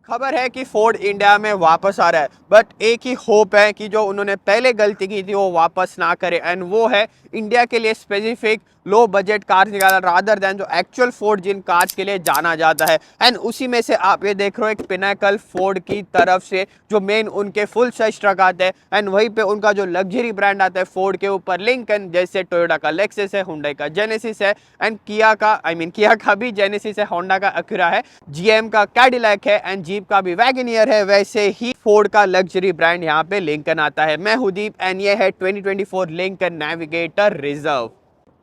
खबर है कि फोर्ड इंडिया में वापस आ रहा है, बट एक ही होप है कि जो उन्होंने पहले गलती की थी वो वापस ना करे, एंड वो है इंडिया के लिए स्पेसिफिक लो बजट कार निकाला रादर देन जो एक्चुअल फोर्ड जिन कार्स के लिए जाना जाता है। एंड उसी में से आप ये देख रहे हो एक पिनाकल फोर्ड की तरफ से जो मेन उनके फुल साइज ट्रक आते हैं, एंड वहीं पे उनका जो लग्जरी ब्रांड आता है फोर्ड के ऊपर लिंकन, जैसे टोयोटा का लेक्सस है, हुंडई का जेनेसिस है, एंड किया का किया का भी जेनेसिस है, होंडा का अक्यूरा है, जीएम का कैडिलैक है, एंड जीप का भी वैगनियर है। वैसे ही फोर्ड का लग्जरी ब्रांड यहाँ पे लिंकन आता है। मैं हूं दीप एंड ये है 2024 Lincoln Navigator Reserve.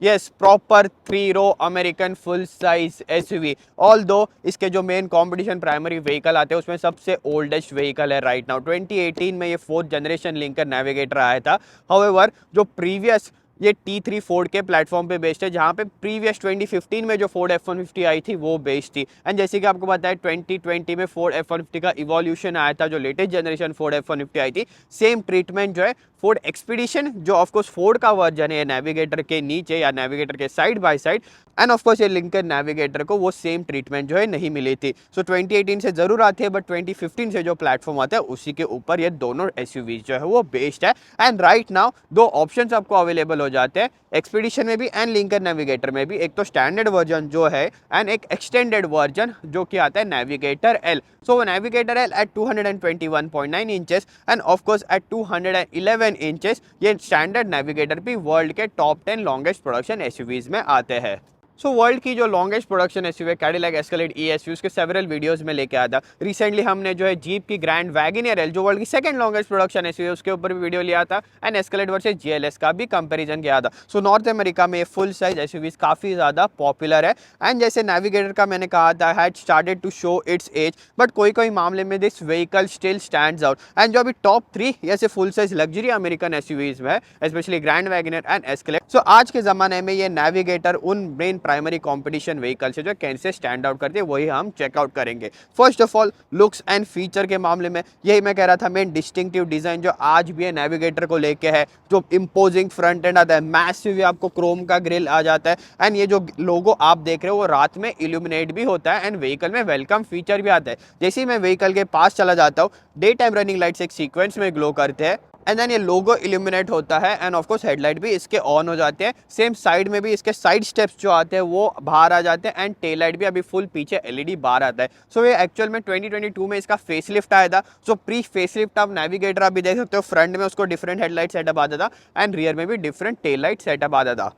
Yes, proper 3 row American full size SUV. Although इसके जो मेन कंपटीशन प्राइमरी व्हीकल आते हैं उसमें सबसे ओल्डेस्ट व्हीकल है राइट नाउ। 2018 में ये 4th जनरेशन लिंकन नेविगेटर आया था। हाउएवर जो प्रीवियस ये T3 फोर्ड के प्लेटफॉर्म पे बेस्ड है, जहाँ पे प्रीवियस 2015 में जो फोर्ड F-150 आई थी वो बेस्ड थी। एंड जैसे कि आपको पता है 2020 में फोर्ड F-150 का इवोल्यूशन आया था, जो लेटेस्ट जनरेशन फोर्ड F-150 आई थी। सेम ट्रीटमेंट जो है फोर्ड एक्सपीडिशन, जो ऑफकोर्स फोर्ड का वर्जन है नेविगेटर के नीचे या नेविगेटर के side by side, and of course ये लिंकन नेविगेटर को वो सेम ट्रीटमेंट जो है नहीं मिली थी। सो 2018 से जरूर आती है, बट 2015 से जो प्लेटफॉर्म आता है उसी के ऊपर ये दोनों एसयूवीज जो है वो बेस्ड है। एंड राइट नाउ दो ऑप्शंस आपको अवेलेबल हो जाते हैं एक्सपीडिशन में भी एंड लिंकन नेविगेटर में भी। एक तो स्टैंडर्ड वर्जन जो है एंड एक एक्सटेंडेड वर्जन जो कि आता है navigator L. So navigator L at 221.9 inches and of course at 211 inches ये स्टैंडर्ड नेविगेटर भी वर्ल्ड के टॉप 10 लॉन्गेस्ट प्रोडक्शन एसयूवीज में आते हैं। सो वर्ल्ड की जो longest production SUV Cadillac Escalade ESV उसके सेवरल वीडियोस में लेके आया था। रिसेंटली हमने जो है जीप की ग्रैंड वैगनियर एल जो वर्ल्ड की सेकंड लॉन्गेस्ट प्रोडक्शन एसयूवी उसके ऊपर भी वीडियो लिया था, एंड एस्केलेड वर्सेस जीएलएस का भी कंपैरिजन किया था। सो नॉर्थ अमेरिका में फुल साइज एसयूवीज काफ़ी ज़्यादा पॉपुलर है। एंड जैसे नेविगेटर का मैंने कहा था had started to show its age, but कोई कोई मामले में this vehicle still stands out. And जो अभी टॉप 3 ऐसे full size luxury American SUVs में है, specially grand Wagoneer and Escalade. So आज के ज़माने में ये नेविगेटर उन मेन प्राइमरी कॉम्पिटिशन व्हीकल से जो कैसे स्टैंड आउट करते हैं वही हम चेकआउट करेंगे। First of all looks and feature के मामले में यही मैं कह रहा था, मेन डिस्टिंक्टिव डिजाइन जो आज भी है नेविगेटर को लेके है, जो इंपोजिंग फ्रंट एंड आता है, मैसिव आपको क्रोम का ग्रिल आ जाता है, एंड ये जो लोगो आप देख रहे हो वो रात में इल्यूमिनेट भी होता है, एंड व्हीकल में वेलकम फीचर भी आता है। जैसे ही मैं व्हीकल के पास चला जाता हूँ डे टाइम रनिंग लाइट्स एक सीक्वेंस में ग्लो करते हैं, एंड देन ये लोगो इल्यूमिनेट होता है, एंड ऑफकोर्स हेडलाइट भी इसके ऑन हो जाते हैं। सेम साइड में भी इसके साइड स्टेप्स जो आते हैं वो बाहर आ जाते हैं, एंड टेल लाइट भी अभी फुल पीछे एलईडी बाहर आता है। सो ये एक्चुअल में 2022 में इसका फेसलिफ्ट आया था। सो प्री फेसलिफ्ट आप नेविगेटर आप भी देख सकते हो, फ्रंट में उसको डिफरेंट हेडलाइट सेटअप आता था एंड रियर में भी डिफरेंट टेल लाइट सेटअप आता था।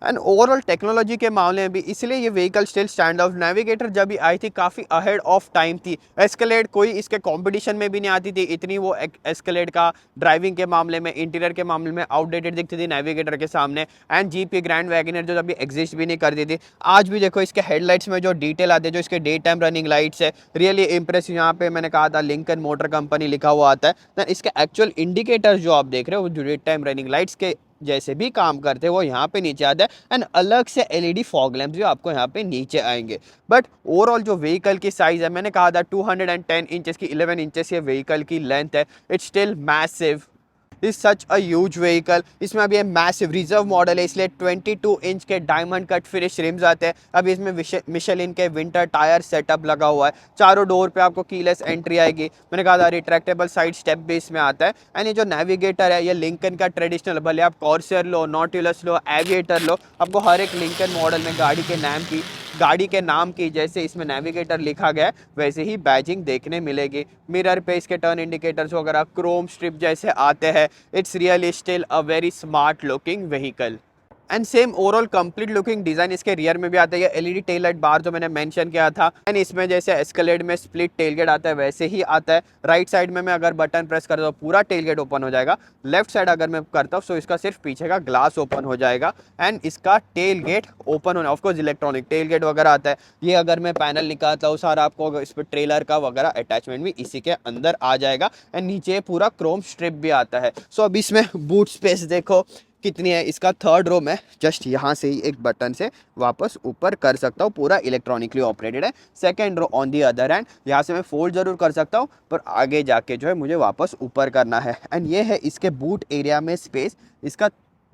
एंड ओवरऑल टेक्नोलॉजी के मामले में भी इसलिए ये vehicle still stand out. Navigator जब भी आई थी काफ़ी अहेड ऑफ टाइम थी। एस्केलेड कोई इसके कंपटीशन में भी नहीं आती थी इतनी, वो एस्केलेड का ड्राइविंग के मामले में इंटीरियर के मामले में आउटडेटेड दिखती थी नेविगेटर के सामने। एंड जीप की ग्रैंड वैगनर जो अभी एग्जिस्ट भी नहीं करती थी, आज भी देखो इसके हेडलाइट्स में जो डिटेल आते हैं, जो इसके डे टाइम रनिंग लाइट्स है, रियली इंप्रेसिव। यहाँ पे मैंने कहा था लिंकन मोटर कंपनी लिखा हुआ आता है। देन इसके एक्चुअल इंडिकेटर जो आप देख रहे हो वो जो डे टाइम रनिंग लाइट्स के जैसे भी काम करते हैं वो यहाँ पे नीचे आता है, एंड अलग से एलईडी फॉग लैंप्स भी आपको यहाँ पे नीचे आएंगे। बट ओवरऑल जो व्हीकल की साइज है, मैंने कहा था 210 इंचेस की, 11 इंचेस ये व्हीकल की लेंथ है। It's still massive, is such a huge vehicle. इसमें अभी ये मैसिव रिजर्व मॉडल है, इसलिए 22 इंच के डायमंड कट फिनिश रिम्स आते हैं। अभी इसमें मिशेलिन के विंटर टायर सेटअप लगा हुआ है। चारों डोर पे आपको कीलेस एंट्री आएगी। मैंने कहा था रिट्रैक्टेबल साइड स्टेप भी इसमें आता है। एंड ये जो नेविगेटर है ये लिंकन का ट्रेडिशनल, भले आप कॉर्सियर लो, नॉटिलस लो, एविएटर लो, आपको हर एक लिंकन मॉडल में गाड़ी के नाम की जैसे इसमें नेविगेटर लिखा गया है वैसे ही बैजिंग देखने मिलेगी। मिरर पे इसके टर्न इंडिकेटर्स वगैरह क्रोम स्ट्रिप जैसे आते हैं। It's really still a very smart looking vehicle. And same overall complete looking design इसके रियर में भी आता है। ये एलईडी टेल लाइट बार जो मैंने मेंशन किया था, एंड इसमें जैसे एस्केलेड में स्प्लिट टेलगेट आता है वैसे ही आता है। राइट साइड में मैं अगर बटन प्रेस करता हूँ पूरा टेलगेट ओपन हो जाएगा। लेफ्ट साइड अगर मैं करता हूँ तो इसका सिर्फ पीछे का ग्लास ओपन हो जाएगा, एंड इसका टेल गेट ओपन होना, ऑफकोर्स इलेक्ट्रॉनिक टेल गेट वगैरह आता है। ये अगर मैं पैनल निकालता हूँ सारा आपको इस पर ट्रेलर का वगैरह अटैचमेंट भी इसी के अंदर आ जाएगा, एंड नीचे पूरा क्रोम स्ट्रिप भी आता है। सो अब इसमें बूट स्पेस देखो कितनी है। इसका 3rd रो में जस्ट यहाँ से ही एक बटन से वापस ऊपर कर सकता हूँ, पूरा इलेक्ट्रॉनिकली ऑपरेटेड है। 2nd row on the other hand, यहाँ से मैं फोल्ड जरूर कर सकता हूँ पर आगे जाके जो है मुझे वापस ऊपर करना है। एंड ये है इसके बूट एरिया में स्पेस। इसका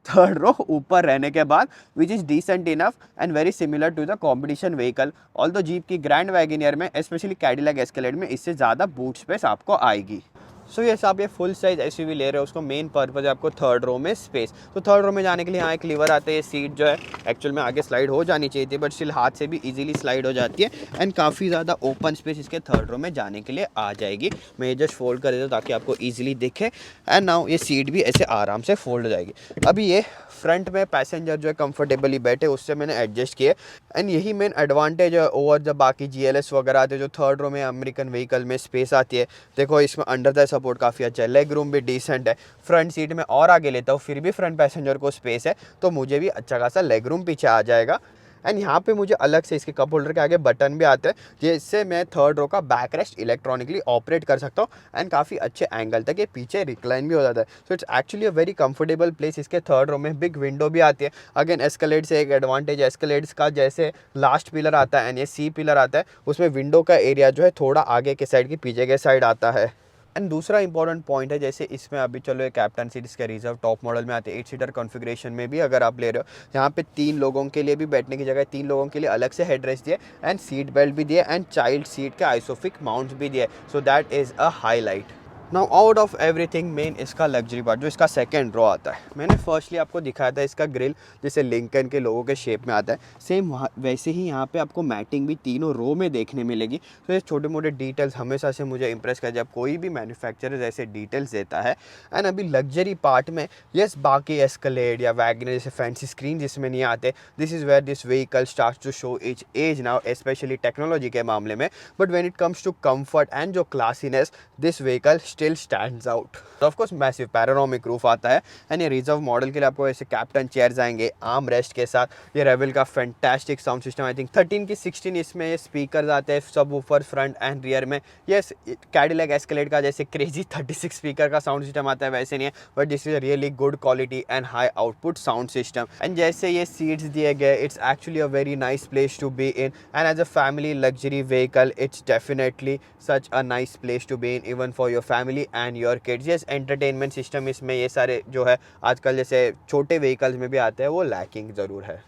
थर्ड रो ऊपर रहने के बाद, which is decent enough and very similar to the competition vehicle. Although Jeep की ग्रैंड वैगनियर में, स्पेशली कैडिलैक एस्केलेड में, इससे ज़्यादा बूट स्पेस आपको आएगी। सो यस, आप ये फुल साइज एसयूवी ले रहे हो, उसको मेन पर्पज़ है आपको थर्ड रो में स्पेस। तो थर्ड रो में जाने के लिए यहाँ एक लीवर आता है, ये सीट जो है एक्चुअल में आगे स्लाइड हो जानी चाहिए थी, बट स्टिल हाथ से भी इजीली स्लाइड हो जाती है एंड काफ़ी ज़्यादा ओपन स्पेस इसके थर्ड रो में जाने के लिए आ जाएगी। मैं ये जस्ट फोल्ड कर देता हूँ ताकि आपको ईजिली दिखे, एंड नाउ ये सीट भी ऐसे आराम से फोल्ड हो जाएगी। अभी ये फ्रंट में पैसेंजर जो है कंफर्टेबली बैठे, उससे मैंने एडजस्ट किया, एंड यही मेन एडवांटेज है ओवर जब बाकी जीएलएस वगैरह आते हैं जो थर्ड रो में अमेरिकन व्हीकल में स्पेस आती है। देखो इसमें अंडर द सपोर्ट काफ़ी अच्छा है, लेग रूम भी डिसेंट है। फ्रंट सीट में और आगे लेता हूँ फिर भी फ्रंट पैसेंजर को स्पेस है, तो मुझे भी अच्छा खासा लेग रूम पीछे आ जाएगा। एंड यहाँ पे मुझे अलग से इसके कप होल्डर के आगे बटन भी आते हैं, जिससे मैं थर्ड रो का बैक रेस्ट इलेक्ट्रॉनिकली ऑपरेट कर सकता हूँ, एंड काफ़ी अच्छे एंगल तक ये पीछे रिक्लाइन भी हो जाता है। So it's actually a very comfortable place. इसके थर्ड रो में बिग विंडो भी आती है। अगेन एस्केलेड से एक एडवांटेज, एस्केलेड्स का जैसे लास्ट पिलर आता है एंड ये सी पिलर आता है, उसमें विंडो का एरिया जो है थोड़ा आगे के साइड की पीछे के साइड आता है। एंड दूसरा इंपॉर्टेंट पॉइंट है, जैसे इसमें अभी चलो ये कैप्टन सीट इसके रिजर्व टॉप मॉडल में आते हैं 8 सीटर कॉन्फ़िगरेशन में भी अगर आप ले रहे हो, यहाँ पे 3 लोगों के लिए भी बैठने की जगह है, 3 लोगों के लिए अलग से हेड रेस्ट दिए एंड सीट बेल्ट भी दिए एंड चाइल्ड सीट के आइसोफिक माउंट्स भी दिए। So that is a highlight. Now out of everything main इसका लग्जरी पार्ट जो इसका सेकंड रो आता है। मैंने फर्स्टली आपको दिखाया था इसका ग्रिल जैसे लिंकन के लोगों के शेप में आता है, सेम वैसे ही यहाँ पे आपको मैटिंग भी तीनों रो में देखने मिलेगी। तो ये छोटे मोटे डिटेल्स हमेशा से मुझे इंप्रेस कर, जब कोई भी मैन्युफैक्चरर ऐसे डिटेल्स देता है। एंड अभी लग्जरी पार्ट में यस, बाकी एस्केलेड या वैगनर जैसे फैंसी स्क्रीन जिसमें नहीं आते, this is where this vehicle starts to show its age now, specially technology के मामले में। But when it comes to comfort and जो classiness, this vehicle still stands out. Of course massive panoramic roof आता है and ये reserve model के लिए आपको ऐसे कैप्टन चेयर्स आएंगे आर्म रेस्ट के साथ। ये रेवल का fantastic sound system, I think 13 की 16 इसमें ये स्पीकर्स आते हैं सब ऊपर फ्रंट एंड रियर में। यस, कैडिलैक एस्केलेड का जैसे क्रेजी 36 स्पीकर का साउंड सिस्टम आता है वैसे नहीं है, but this is a really good quality and high output sound system. And जैसे ये सीट्स दिए गए, it's actually a very nice place to be in, and as a family luxury vehicle it's definitely such a nice place to be in even for your family and your kids. Yes, entertainment system इसमें ये सारे जो है आजकल जैसे छोटे vehicles में भी आते हैं वो लैकिंग ज़रूर है।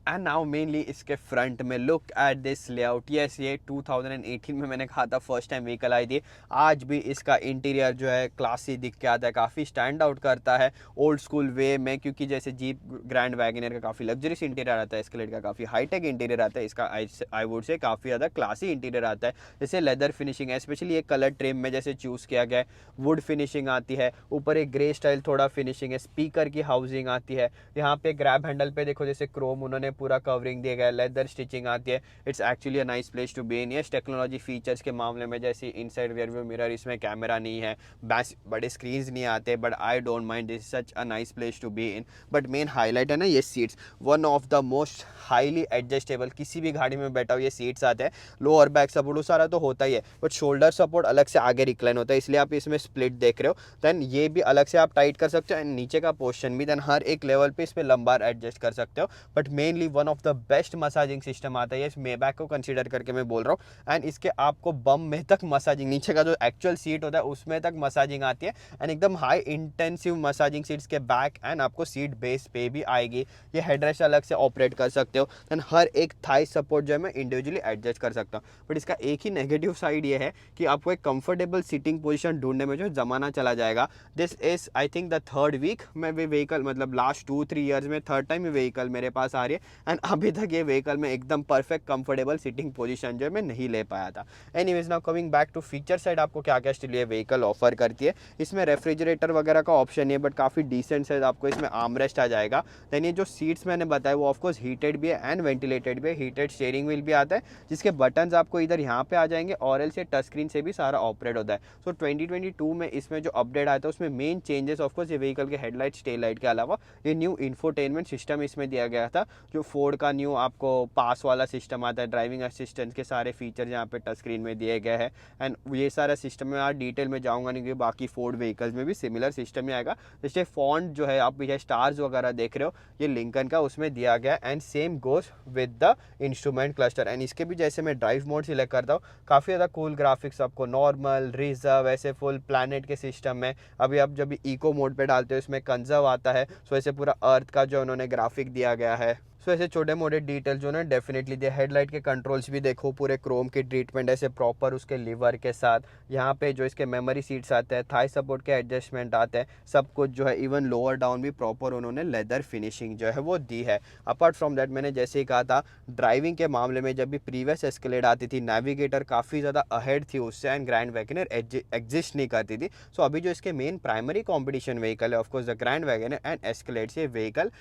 एंड नाउ मेनली इसके फ्रंट में look at this layout. Yes, ये 2018 में मैंने कहा था फर्स्ट टाइम व्हीकल आई थी। आज भी इसका इंटीरियर जो है क्लासी दिख के आता है, काफ़ी स्टैंड आउट करता है ओल्ड स्कूल वे में, क्योंकि जैसे जीप ग्रैंड वैगनर का काफ़ी लग्जरीस इंटीरियर आता है, एस्केलेड का काफ़ी हाईटेक इंटीरियर आता है, इसका आई वुड से काफ़ी ज़्यादा क्लासी इंटीरियर आता है। जैसे लेदर फिनिशिंग है, स्पेशली एक कलर ट्रिम में जैसे चूज़ किया गया है, वुड फिनिशिंग आती है, ऊपर एक ग्रे स्टाइल थोड़ा फिनिशिंग है, स्पीकर की हाउसिंग आती है, यहाँ पे ग्रैब हैंडल पे देखो जैसे क्रोम उन्होंने पूरा कवरिंग दिया गया है, लेदर स्टिचिंग आती है। It's actually a nice place to be in. Yes, technology features के मामले में जैसे इनसाइड रियर व्यू मिरर, इसमें कैमरा नहीं है, बड़े स्क्रीन्स नहीं आते, but I don't mind, this such a nice place to be in. But main highlight है ना ये seats, one of the most highly adjustable, किसी भी गाड़ी में बैठा हो ये सीट्स आते हैं। लोअर बैक सपोर्ट सारा तो होता ही है, बट शोल्डर सपोर्ट अलग से आगे रिक्लाइन होता है, इसलिए आप इसमें स्प्लिट देख रहे हो। देन ये भी अलग से आप टाइट कर सकते हो एंड नीचे का पोर्शन भी, देन हर एक लेवल पे इस पर लंबार एडजस्ट कर सकते हो। But mainly one of the best massaging system आता है, इस मेबैक को कंसीडर करके मैं बोल रहा हूँ। एंड इसके आपको बम में तक मसाजिंग, नीचे का जो एक्चुअल सीट होता है उसमें तक मसाजिंग आती है, एंड एकदम हाई इंटेंसिव मसाजिंग सीट्स के बैक एंड आपको सीट बेस पे भी आएगी। ये हेडरेस्ट अलग से ऑपरेट कर सकते हो, देन हर एक थाई सपोर्ट जो है मैं इंडिविजुअली एडजस्ट कर सकता हूँ। बट इसका एक ही नेगेटिव साइड ये है कि आपको एक कंफर्टेबल सीटिंग पोजीशन ढूंढने में जो जमाना चला जाएगा। This is I think the third week में भी व्हीकल, मतलब लास्ट 2-3 ईयर्स में थर्ड टाइम ये व्हीकल मेरे पास आ रही है, एंड अभी तक ये व्हीकल में एकदम परफेक्ट कंफर्टेबल सीटिंग पोजीशन जो है मैं नहीं ले पाया था। Anyways, now coming back to feature side, आपको क्या क्या स्टिल ये व्हीकल ऑफर करती है। इसमें रेफ्रिजरेटर वगैरह का ऑप्शन है, बट काफ़ी डिसेंट साइज आपको इसमें आर्मरेस्ट आ जाएगा। देन ये जो सीट्स मैंने बताया वो ऑफकोर्स हीटेड भी है एंड वेंटिलेटेड भी है। हीटेड स्टीयरिंग व्हील भी आता है, जिसके बटन्स आपको इधर यहाँ पे आ जाएंगे, और एल से टच स्क्रीन से भी सारा ऑपरेट होता है। सो 2022 में इसमें जो अपडेट आया था उसमें मेन चेंजेस ऑफकोर्स ये व्हीकल के हेडलाइट टेल लाइट के अलावा ये न्यू इंफोटेनमेंट सिस्टम इसमें दिया गया था, जो फोर्ड का न्यू आपको पास वाला सिस्टम आता है, ड्राइविंग असिस्टेंस के सारे फीचर यहाँ पे टच स्क्रीन में दिए गए हैं। एंड ये सारा सिस्टम में आज डिटेल में जाऊँगा नहीं, क्योंकि बाकी फोर्ड व्हीकल्स में भी सिमिलर सिस्टम ही आएगा। जैसे फॉन्ट जो है आप ये स्टार्स वगैरह देख रहे हो, ये लिंकन का उसमें दिया गया and same goes with the instrument cluster. And इसके भी जैसे मैं ड्राइव मोड सिलेक्ट करता हूँ, काफ़ी ज़्यादा कूल ग्राफिक्स आपको, नॉर्मल, रिजर्व, ऐसे फुल प्लैनेट के सिस्टम में। अभी आप जब इको मोड पे डालते हो इसमें कंजर्व आता है, सो ऐसे पूरा अर्थ का जो उन्होंने ग्राफिक दिया गया है। सो ऐसे छोटे मोटे डिटेल जो ना डेफिनेटली दिया। हेडलाइट के कंट्रोल्स भी देखो, पूरे क्रोम की ट्रीटमेंट ऐसे प्रॉपर उसके लीवर के साथ। यहाँ पे जो इसके मेमोरी सीट्स आते हैं, थाई सपोर्ट के एडजस्टमेंट आते हैं, सब कुछ जो है, इवन लोअर डाउन भी प्रॉपर उन्होंने लेदर फिनिशिंग जो है वो दी है। अपार्ट फ्रॉम दैट, मैंने जैसे ही कहा था, ड्राइविंग के मामले में जब भी प्रीवियस एस्केलेड आती थी, नेविगेटर काफ़ी ज़्यादा अहेड थी उससे एंड ग्रैंड वैगनर एग्जिस्ट नहीं करती थी। सो अभी जो इसके मेन प्राइमरी कॉम्पिटिशन व्हीकल है of course the grand Wagner and Escalade, से व्हीकल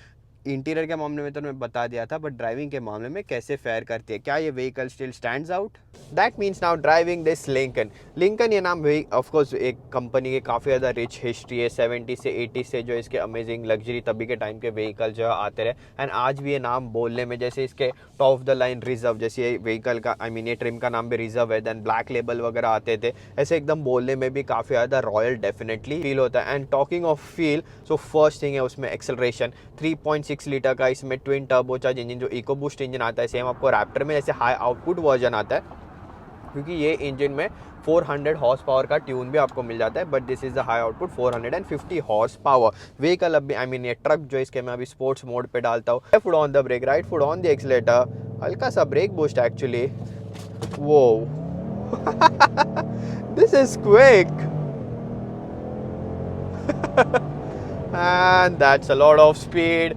इंटीरियर के मामले में तो मैं बता दिया था, बट ड्राइविंग के मामले में कैसे फेयर करती है, क्या ये vehicle still stands out? That means now driving this Lincoln. Lincoln ये नाम ऑफकोर्स एक कंपनी के काफ़ी ज़्यादा रिच हिस्ट्री है, 70 से 80 से जो इसके अमेजिंग लग्जरी तभी के टाइम के व्हीकल जो आते रहे। एंड आज भी ये नाम बोलने में, जैसे इसके top of the line reserve, जैसे ये व्हीकल का आई मीन ये ट्रिम का नाम भी रिजर्व है, देन ब्लैक लेबल वगैरह आते थे, ऐसे एकदम बोलने में भी काफ़ी ज़्यादा रॉयल डेफिनेटली फील होता है। And talking of feel, so first thing है उसमें एक्सेलरेशन, 3.6 लीटर का इसमें ट्विन टर्बोचार्ज इंजन जो इको बूस्ट इंजन आता है, सेम आपको रैप्टर में जैसे हाई आउटपुट वर्जन आता है, क्योंकि ये इंजन में 400 हॉर्स पावर का ट्यून भी आपको मिल जाता है, but this is the high output 450 horse power vehicle. अभी आई मीन ये ट्रक जो इसके मैं अभी स्पोर्ट्स मोड पे डालता हूँ, left foot on the brake, right foot on the accelerator, हल्का सा ब्रेक बूस्ट एक्चुअली, वो this is quick and that's a lot of speed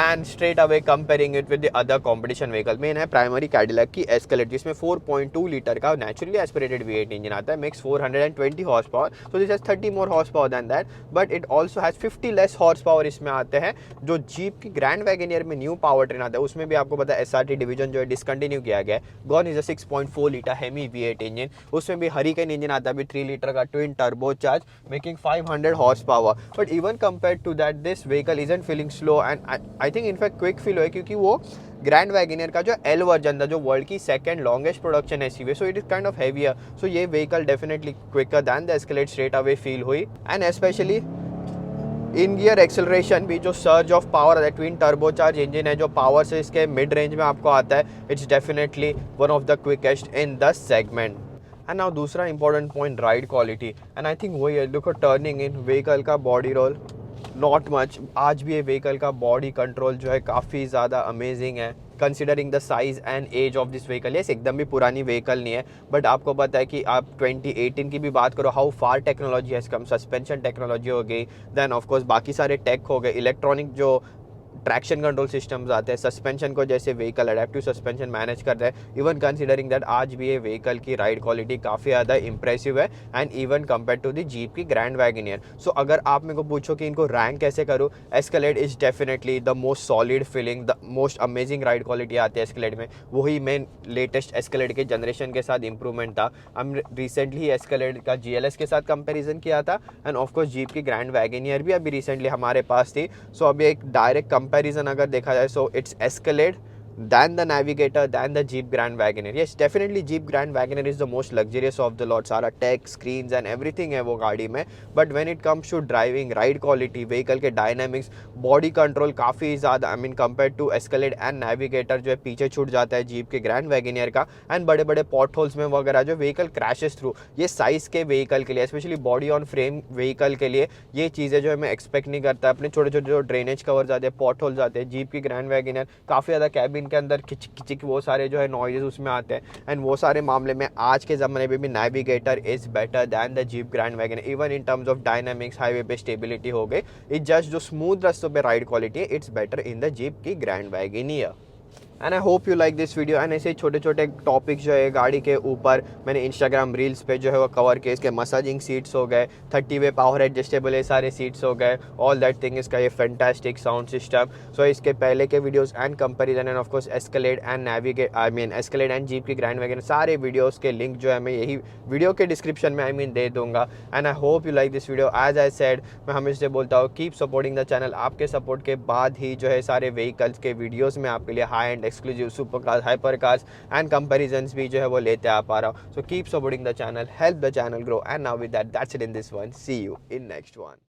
and straight away comparing it with the other competition vehicle। Main है primary Cadillac की Escalade, जिसमें 4.2 litre का naturally aspirated V8 engine आता है, makes 420 horse power, so this has 30 more horse power than that, but it also has 50 less horse power इसमें आते हैं। जो जीप की ग्रैंड वैगनियर में न्यू पावर ट्रेन आता है, उसमें भी आपको पता है SRT डिवीजन जो है डिसकंटिन्यू किया गया है, gone is a 6.4 litre Hemi V8 engine, उसमें भी हरिकेन इंजन आता है अभी 3 लीटर का twin turbo charge, making 500 horse power. But even compare to that this vehicle isn't feeling slow and I think in fact quick feel हुआ है, क्योंकि वो ग्रैंड वैगनियर का जो एल वर्जन था, जो वर्ल्ड की second longest production SUV, so it is kind of heavier, so ये vehicle definitely quicker than the Escalade straight away feel हुई। And specially in gear acceleration भी जो सर्ज ऑफ पावर है, twin turbocharge engine है, जो power से इसके mid range में आपको आता है, it's definitely one of the quickest in the segment. And now दूसरा important point, ride quality, and I think वही है, लुक टर्निंग इन व्हीकल का बॉडी रोल नॉट मच। आज भी ये व्हीकल का बॉडी कंट्रोल जो है काफ़ी ज़्यादा अमेजिंग है, considering the size and age of this vehicle. Yes, एकदम भी पुरानी व्हीकल नहीं है, बट आपको पता है कि आप 2018 की भी बात करो, how far technology has come, suspension technology हो गई, देन ऑफकोर्स बाकी सारे टेक हो गए, इलेक्ट्रॉनिक जो ट्रैक्शन कंट्रोल सिस्टम्स आते हैं, सस्पेंशन को जैसे व्हीकल अडेप्टिव सस्पेंशन मैनेज करता है, इवन कंसीडरिंग दैट आज भी ये व्हीकल की राइड क्वालिटी काफ़ी ज़्यादा इंप्रेसिव है and even compare to the Jeep की ग्रैंड वैगनियर। सो अगर आप मेरे को पूछो कि इनको रैंक कैसे करूँ, Escalade is definitely the most solid feeling, the most amazing ride quality आती है एस्केलेड में, वही मेन लेटेस्ट एस्केलेड के जनरेशन के साथ इंप्रूवमेंट था। हम रिसेंटली एस्केलेड का GLS के साथ कंपेरिजन किया था एंड ऑफकोर्स जीप की ग्रैंड वैगनियर भी अभी रिसेंटली हमारे पास थी। सो अभी एक डायरेक्ट कंपैरिजन अगर देखा जाए, so it's Escalade than the Navigator, than the Jeep Grand Wagoneer. Yes, definitely Jeep Grand Wagoneer is the most luxurious of the lot. सारा tech, screens and everything है वो गाड़ी में. But when it comes to driving, ride quality, vehicle के dynamics, body control काफ़ी ज़्यादा, I mean compared to Escalade and Navigator जो है पीछे छूट जाता है Jeep के Grand Wagoneer का. And बड़े बड़े पॉट होल्स में वगैरह जो vehicle crashes through, ये साइज़ के vehicle के लिए, specially body on frame vehicle के लिए ये चीज़ें जो है मैं एक्सपेक्ट नहीं करता. अपने छोटे छोटे जो ड्रेनेज कवर्स आते हैं, पॉट होल्स आते हैं, जीप की ग्रैंड वैगनर काफ़ी ज़्यादा कैबिन के अंदर खिचक खिचक वो सारे जो है नॉइजेस उसमें आते हैं. एंड वो सारे मामले में आज के ज़माने में भी Navigator is better than the Jeep Grand Wagoneer. Even in terms of dynamics, highway पे स्टेबिलिटी हो गई, इट जस्ट जो स्मूथ रास्तों पे राइड क्वालिटी है, it's better in the Jeep की grand Wagoneer. And I hope you like this video. And ऐसे छोटे छोटे टॉपिक्स जो है गाड़ी के ऊपर मैंने इंस्टाग्राम रील्स पे जो है वो कवर किए। इसके मसाजिंग सीट्स हो गए, 30 वे पावर एडजस्टेबल ये सारे सीट्स हो गए, ऑल दैट थिंग। इसका ये फैंटास्टिक साउंड सिस्टम। सो इसके पहले के videos and comparison end of course Escalade and navigate Escalade and jeep की ग्रैंड वैगन सारे वीडियोस के लिंक जो है मैं यही वीडियो के डिस्क्रिप्शन में दे दूंगा। And I hope you like this video. As I said, मैं हमेशा बोलता हूँ कीप सपोर्टिंग द चैनल। आपके सपोर्ट के बाद ही जो है सारे व्हीकल्स के वीडियोस में आपके लिए high end exclusive super cars, hyper cars and comparisons भी जो है वो लेते आ पा रहा हूँ। So keep supporting the channel, help the channel grow. And now with that's it in this one, see you in next one.